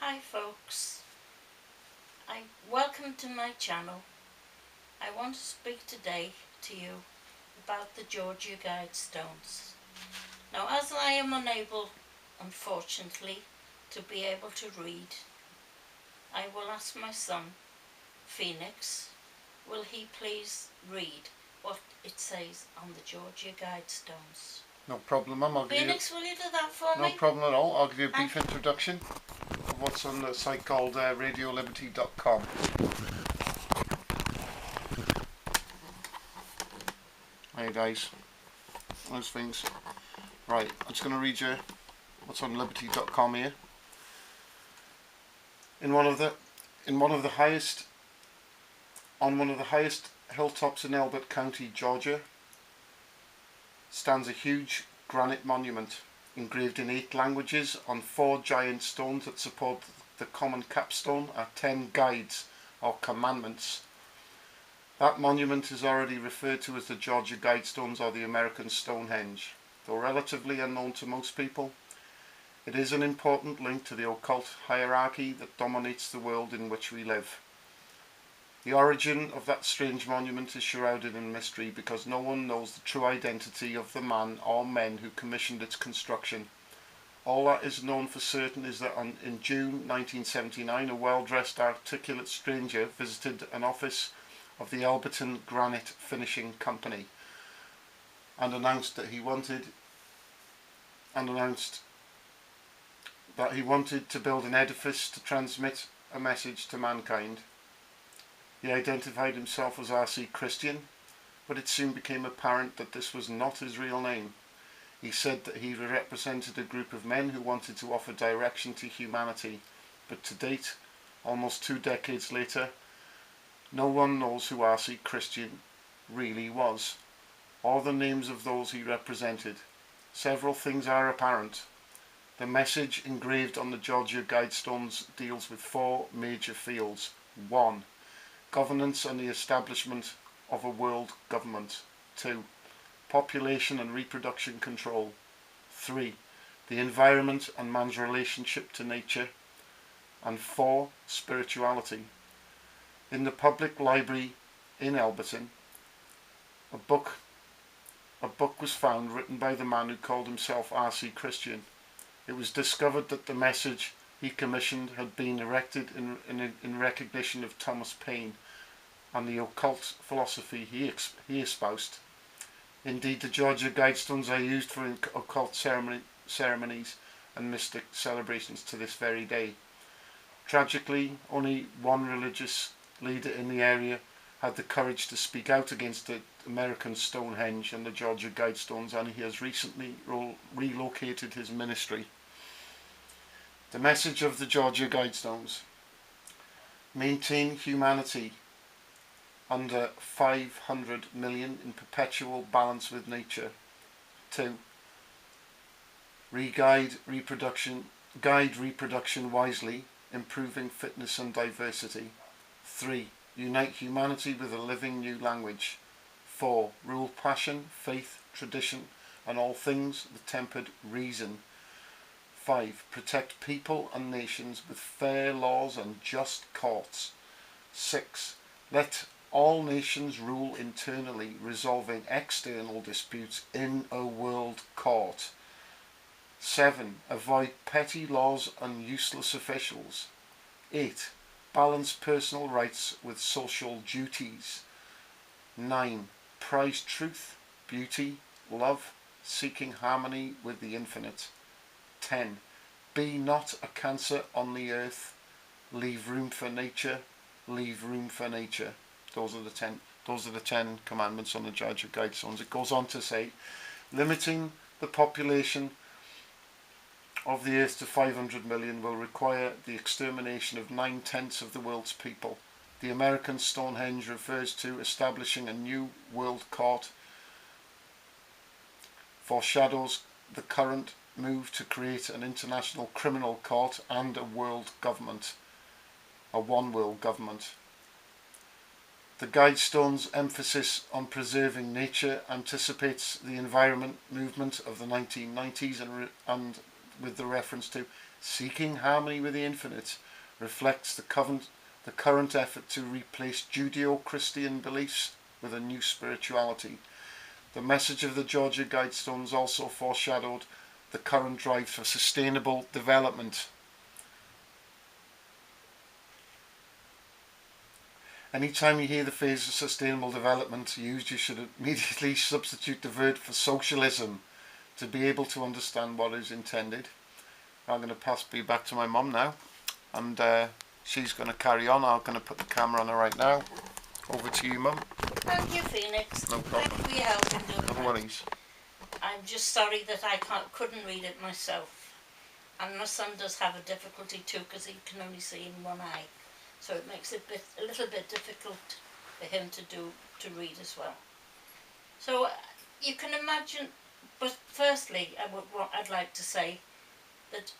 Hi folks, welcome to my channel. I want to speak today to you about the Georgia Guidestones. Now, as I am unable, unfortunately, to be able to read, I will ask my son, Phoenix, will he please read what it says on the Georgia Guidestones? No problem, Mum. Phoenix, will you do that for me? No problem at all. I'll give you a brief introduction of what's on the site called radioliberty.com. Hey guys, those things. Right, I'm just going to read you what's on liberty.com here. On one of the highest hilltops in Elbert County, Georgia, stands a huge granite monument engraved in 8 languages on 4 giant stones that support the common capstone are 10 guides or commandments. That monument is already referred to as the Georgia Guidestones or the American Stonehenge. Though relatively unknown to most people, it is an important link to the occult hierarchy that dominates the world in which we live. The origin of that strange monument is shrouded in mystery because no one knows the true identity of the man or men who commissioned its construction. All that is known for certain is that in June 1979 a well-dressed articulate stranger visited an office of the Elberton Granite Finishing Company and announced that he wanted to build an edifice to transmit a message to mankind. He identified himself as R.C. Christian, but it soon became apparent that this was not his real name. He said that he represented a group of men who wanted to offer direction to humanity, but to date, almost 2 decades later, no one knows who R.C. Christian really was, or the names of those he represented. Several things are apparent. The message engraved on the Georgia Guidestones deals with 4 major fields. 1. Governance and the establishment of a world government. 2. Population and reproduction control. 3. The environment and man's relationship to nature. And 4. Spirituality. In the public library in Elberton, a book was found written by the man who called himself R.C. Christian. It was discovered that the message he commissioned had been erected in recognition of Thomas Paine and the occult philosophy he espoused. Indeed, the Georgia Guidestones are used for occult ceremonies and mystic celebrations to this very day. Tragically, only one religious leader in the area had the courage to speak out against the American Stonehenge and the Georgia Guidestones, and he has recently relocated his ministry. The message of the Georgia Guidestones: maintain humanity under 500 million in perpetual balance with nature. 2. Guide reproduction wisely, improving fitness and diversity. 3. Unite humanity with a living new language. 4. Rule passion, faith, tradition, and all things with tempered reason. 5. Protect people and nations with fair laws and just courts. 6. Let all nations rule internally, resolving external disputes in a world court. 7. Avoid petty laws and useless officials. 8. Balance personal rights with social duties. 9. Prize truth, beauty, love, seeking harmony with the infinite. 10. Be not a cancer on the earth. Leave room for nature. Leave room for nature. Those are the 10 commandments on the Georgia Guidestones. It goes on to say, limiting the population of the earth to 500 million will require the extermination of 9/10 of the world's people. The American Stonehenge refers to establishing a new world court, foreshadows the current move to create an international criminal court and a world government, a one world government. The Guidestones' emphasis on preserving nature anticipates the environment movement of the 1990s and with the reference to seeking harmony with the infinite reflects the current effort to replace Judeo-Christian beliefs with a new spirituality. The message of the Georgia Guidestones also foreshadowed the current drive for sustainable development. Anytime you hear the phrase sustainable development used, you should immediately substitute the word for socialism to be able to understand what is intended. I'm going to pass you back to my mum now, and she's going to carry on. I'm going to put the camera on her right now. Over to you, Mum. Thank you, Phoenix. No problem. Thank you for your help in doing No that. worries. I'm just sorry that I couldn't read it myself. And my son does have a difficulty too, because he can only see in one eye. So it makes it a little bit difficult for him to read as well. So you can imagine, but firstly, I'd like to say that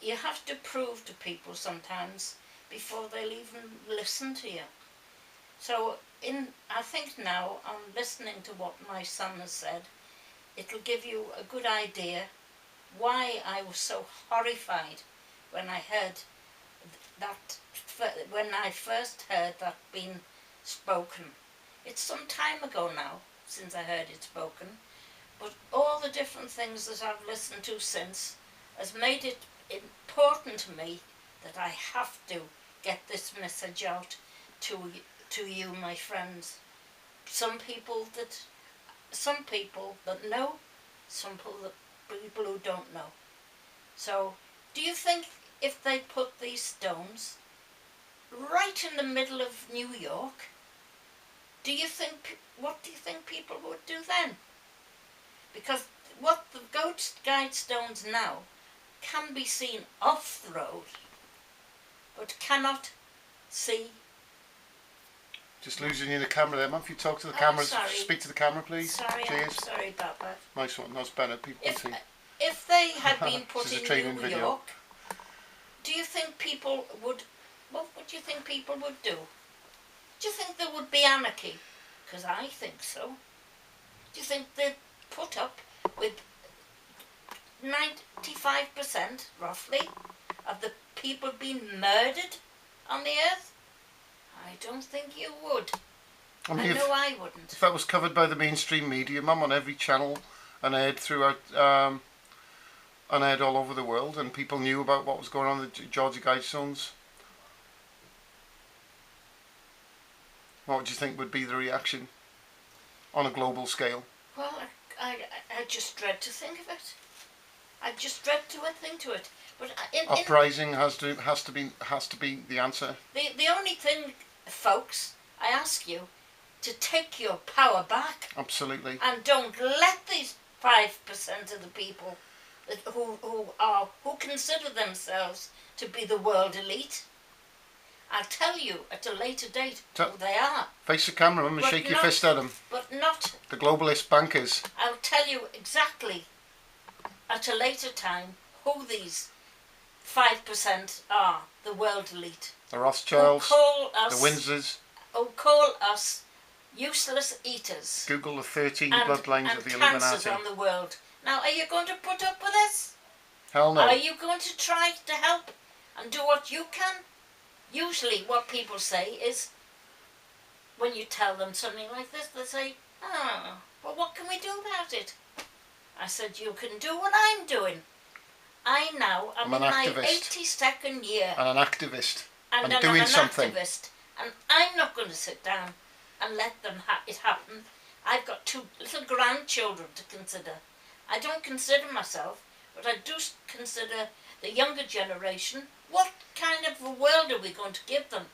you have to prove to people sometimes before they'll even listen to you. So I think now, on listening to what my son has said, it'll give you a good idea why I was so horrified when I heard that, when I first heard that being spoken. It's some time ago now since I heard it spoken, but all the different things that I've listened to since has made it important to me that I have to get this message out to you, my friends. Some people that know, some people who don't know. So, do you think if they put these stones right in the middle of New York, what do you think people would do then? Because what the Guidestones now can be seen off the road, but cannot see. Just losing you in the camera there, Mum. If you talk to the camera, speak to the camera, please. Sorry, Cheers. I'm sorry about that. Nice one. That's better. People can see. If they had been put This is a in training New video. York, do you think people would? What do you think people would do? Do you think there would be anarchy? Because I think so. Do you think they'd put up with 95%, roughly, of the people being murdered on the earth? I don't think you would. I mean, I wouldn't. If that was covered by the mainstream media, Mum, on every channel and aired throughout, and aired all over the world, and people knew about what was going on with the Georgia Guidestones, what do you think would be the reaction on a global scale? Well, I just dread to think of it. I just dread to think to it. But uprising has to be the answer. The only thing, folks, I ask you to take your power back. Absolutely. And don't let these 5% of the people who consider themselves to be the world elite. I'll tell you at a later date who they are. Face the camera, Mum, and shake your fist at them. But not the globalist bankers. I'll tell you exactly at a later time who these 5% are, the world elite. The Rothschilds, the Windsors. Who call us useless eaters. Google the 13 bloodlines of the Illuminati. On the world. Now, are you going to put up with this? Hell no. Are you going to try to help and do what you can? Usually what people say is, when you tell them something like this, they say, oh, well, what can we do about it? I said, you can do what I'm doing. I'm in my 82nd year. And an activist. And I'm doing an something. Activist. And I'm not going to sit down and let it happen. I've got 2 little grandchildren to consider. I don't consider myself, but I do consider the younger generation. What kind of a world are we going to give them?